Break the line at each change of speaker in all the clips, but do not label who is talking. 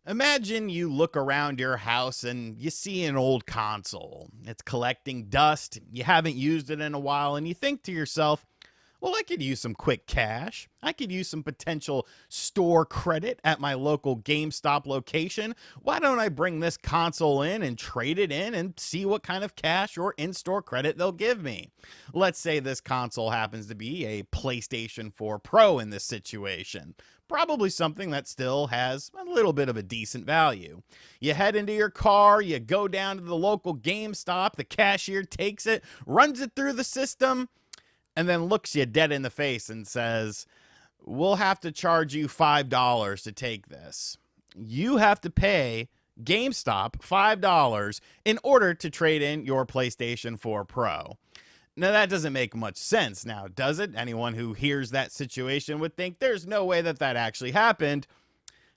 Imagine you look around your house and you see an old console. It's collecting dust, you haven't used it in a while, and you think to yourself, well, I could use some quick cash. I could use some potential store credit at my local GameStop location. Why don't I bring this console in and trade it in and see what kind of cash or in store credit they'll give me? Let's say this console happens to be a PlayStation 4 Pro in this situation. Probably something that still has a little bit of a decent value. You head into your car, you go down to the local GameStop, the cashier takes it, runs it through the system, and then looks you dead in the face and says, we'll have to charge you $5 to take this. You have to pay GameStop $5 in order to trade in your PlayStation 4 Pro. Now, that doesn't make much sense now, does it? Anyone who hears that situation would think there's no way that that actually happened.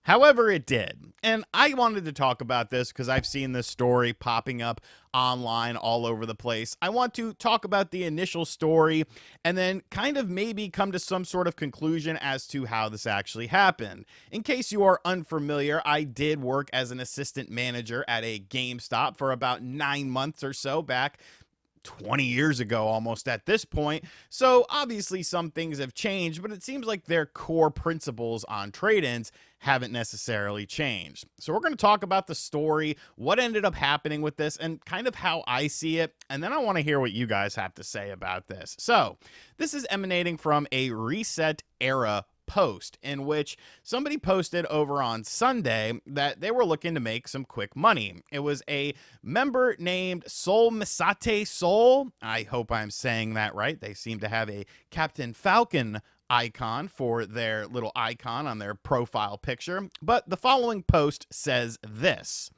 However, it did. And I wanted to talk about this because I've seen this story popping up online all over the place. I want to talk about the initial story and then kind of maybe come to some sort of conclusion as to how this actually happened. In case you are unfamiliar, I did work as an assistant manager at a GameStop for about 9 months or so back 20 years ago almost at this point. So obviously some things have changed, but it seems like their core principles on trade-ins haven't necessarily changed. So we're going to talk about the story, what ended up happening with this, and kind of how I see it. And then I want to hear what you guys have to say about this. So this is emanating from a Reset Era post in which somebody posted over on Sunday that they were looking to make some quick money. It was a member named Soul Misate Soul. I hope I'm saying that right. They seem to have a Captain Falcon icon for their little icon on their profile picture. But the following post says this: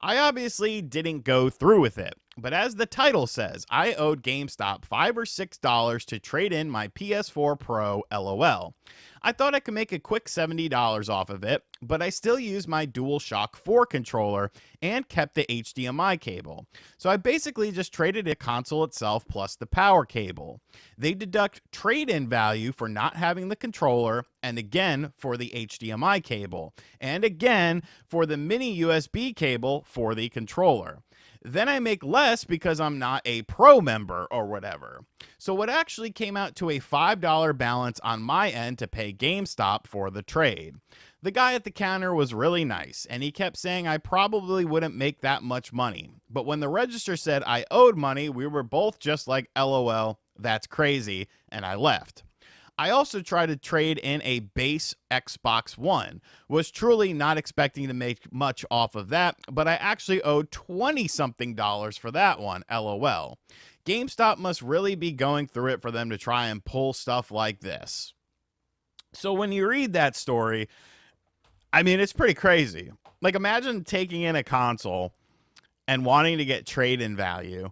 I obviously didn't go through with it, but as the title says, I owed GameStop $5 or $6 to trade in my PS4 Pro, LOL. I thought I could make a quick $70 off of it, but I still used my DualShock 4 controller and kept the HDMI cable. So I basically just traded the console itself plus the power cable. They deduct trade-in value for not having the controller, and again for the HDMI cable, and again for the mini USB cable for the controller. Then I make less because I'm not a pro member or whatever. So what actually came out to a $5 balance on my end to pay GameStop for the trade. The guy at the counter was really nice, and he kept saying I probably wouldn't make that much money. But when the register said I owed money, we were both just like, LOL, that's crazy, and I left. I also tried to trade in a base Xbox One. Was truly not expecting to make much off of that, but I actually owed 20 something dollars for that one, LOL. GameStop must really be going through it for them to try and pull stuff like this. So when you read that story, I mean, it's pretty crazy. Like, imagine taking in a console and wanting to get trade-in value,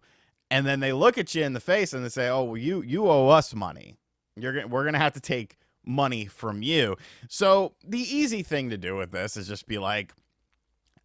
and then they look at you in the face and they say, oh, well, you owe us money. We're gonna have to take money from you. So the easy thing to do with this is just be like,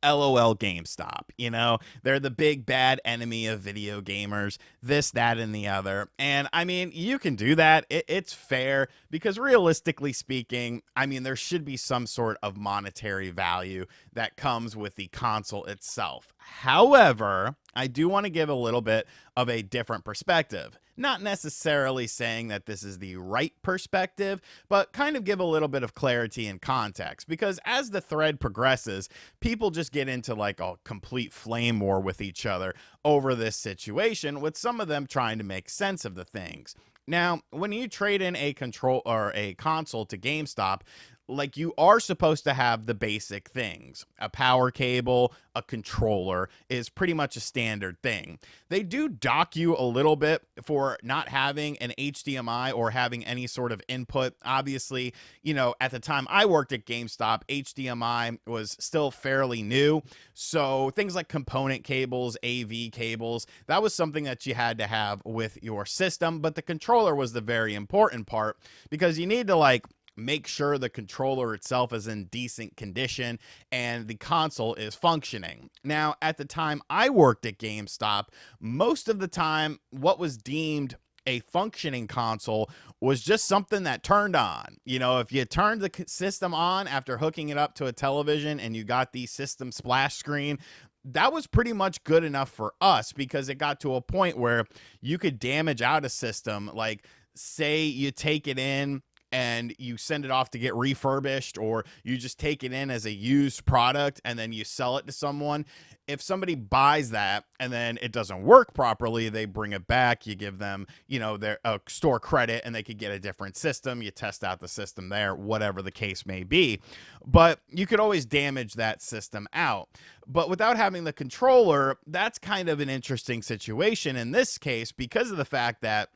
LOL GameStop. You know, they're the big bad enemy of video gamers, this, that, and the other. And I mean, you can do that. It's fair because realistically speaking, I mean, there should be some sort of monetary value that comes with the console itself. However, I do want to give a little bit of a different perspective. Not necessarily saying that this is the right perspective, but kind of give a little bit of clarity and context, because as the thread progresses, people just get into like a complete flame war with each other over this situation, with some of them trying to make sense of the things. Now, when you trade in a control or a console to GameStop, like, you are supposed to have the basic things. A power cable, a controller is pretty much a standard thing. They do dock you a little bit for not having an HDMI or having any sort of input. Obviously, you know, at the time I worked at GameStop, HDMI was still fairly new. So things like component cables, AV cables, that was something that you had to have with your system. But the controller was the very important part, because you need to like make sure the controller itself is in decent condition and the console is functioning. Now, at the time I worked at GameStop, most of the time what was deemed a functioning console was just something that turned on. You know, if you turned the system on after hooking it up to a television and you got the system splash screen, that was pretty much good enough for us, because it got to a point where you could damage out a system. Like, say you take it in and you send it off to get refurbished, or you just take it in as a used product and then you sell it to someone. If somebody buys that and then it doesn't work properly, they bring it back. You give them, you know, their store credit, and they could get a different system. You test out the system there, whatever the case may be. But you could always damage that system out. But without having the controller, that's kind of an interesting situation in this case, because of the fact that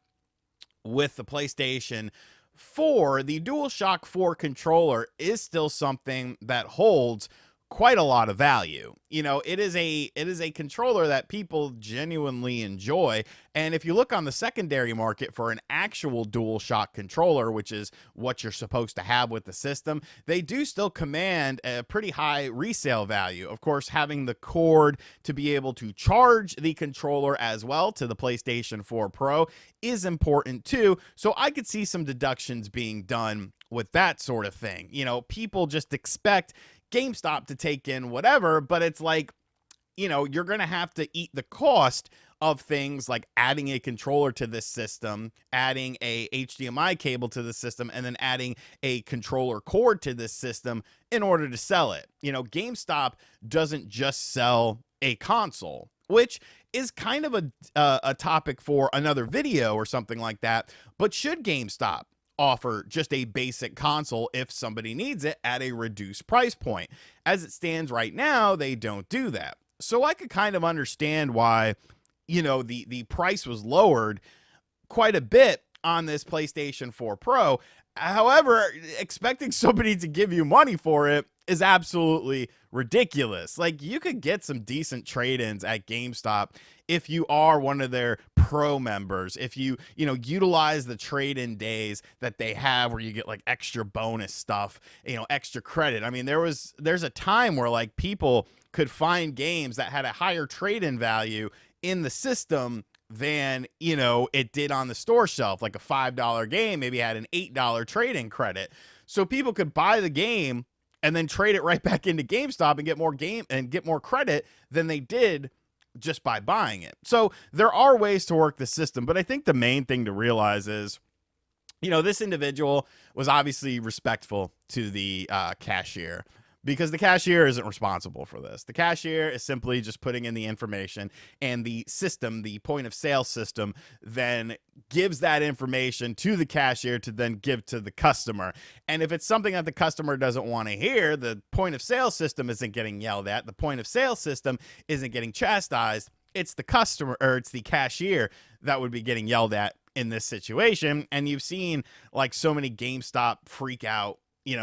with the PlayStation 4, the DualShock 4 controller is still something that holds quite a lot of value. You know, it is a controller that people genuinely enjoy. And if you look on the secondary market for an actual DualShock controller, which is what you're supposed to have with the system, they do still command a pretty high resale value. Of course, having the cord to be able to charge the controller as well to the PlayStation 4 Pro is important too. So I could see some deductions being done with that sort of thing. You know, people just expect GameStop to take in whatever, but it's like, you know, you're going to have to eat the cost of things like adding a controller to this system, adding a HDMI cable to the system, and then adding a controller cord to this system in order to sell it. You know, GameStop doesn't just sell a console, which is kind of a topic for another video or something like that. But should GameStop offer just a basic console if somebody needs it at a reduced price point? As it stands right now, they don't do that. So I could kind of understand why, you know, the price was lowered quite a bit on this PlayStation 4 Pro. However, expecting somebody to give you money for it is absolutely ridiculous. Like, you could get some decent trade-ins at GameStop if you are one of their pro members, if you utilize the trade-in days that they have where you get like extra bonus stuff, extra credit. I mean, there's a time where like people could find games that had a higher trade-in value in the system than, it did on the store shelf. Like a $5 game maybe had an $8 trade-in credit. So people could buy the game and then trade it right back into GameStop and get more credit than they did just by buying it. So there are ways to work the system, but I think the main thing to realize is, this individual was obviously respectful to the cashier, because the cashier isn't responsible for this. The cashier is simply just putting in the information, and the system, the point of sale system, then gives that information to the cashier to then give to the customer. And if it's something that the customer doesn't want to hear, the point of sale system isn't getting yelled at. The point of sale system isn't getting chastised. It's the customer, or it's the cashier that would be getting yelled at in this situation. And you've seen like so many GameStop freak out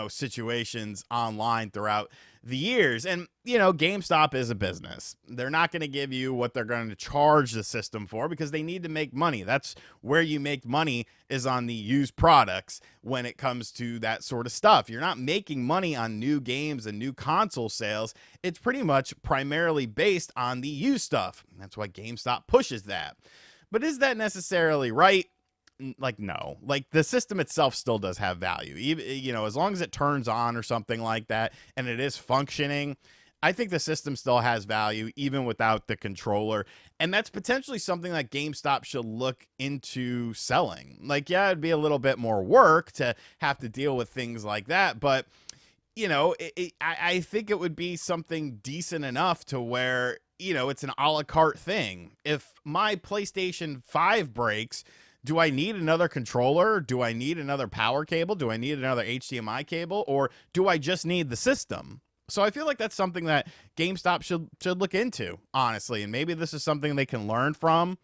situations online throughout the years. And, GameStop is a business. They're not going to give you what they're going to charge the system for, because they need to make money. That's where you make money, is on the used products when it comes to that sort of stuff. You're not making money on new games and new console sales. It's pretty much primarily based on the used stuff. That's why GameStop pushes that. But is that necessarily right? Like, no. Like, the system itself still does have value, even as long as it turns on or something like that and it is functioning. I think the system still has value even without the controller, and that's potentially something that GameStop should look into selling. Like, yeah, it'd be a little bit more work to have to deal with things like that, but I think it would be something decent enough to where it's an a la carte thing. If my PlayStation 5 breaks, do I need another controller? Do I need another power cable? Do I need another HDMI cable? Or do I just need the system? So I feel like that's something that GameStop should look into, honestly. And maybe this is something they can learn from.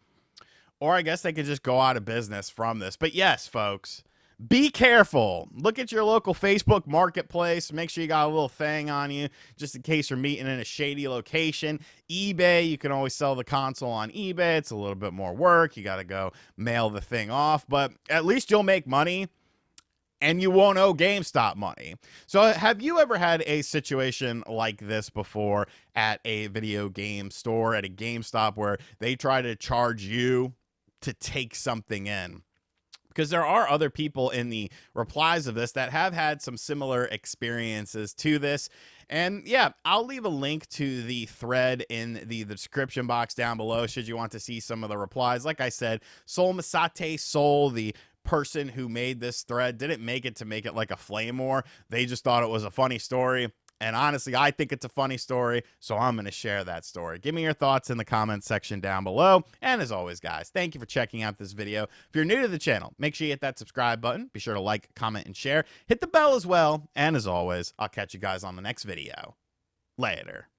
Or I guess they could just go out of business from this. But yes, folks, be careful. Look at your local Facebook marketplace. Make sure you got a little thing on you just in case you're meeting in a shady location. eBay, you can always sell the console on eBay. It's a little bit more work. You got to go mail the thing off, but at least you'll make money and you won't owe GameStop money. So have you ever had a situation like this before at a video game store, at a GameStop, where they try to charge you to take something in, because there are other people in the replies of this that have had some similar experiences to this. And yeah, I'll leave a link to the thread in the description box down below should you want to see some of the replies. Like I said, Soul Masate Soul, the person who made this thread, didn't make it to make it like a flame war. They just thought it was a funny story. And honestly, I think it's a funny story, so I'm going to share that story. Give me your thoughts in the comments section down below. And as always, guys, thank you for checking out this video. If you're new to the channel, make sure you hit that subscribe button. Be sure to like, comment, and share. Hit the bell as well. And as always, I'll catch you guys on the next video. Later.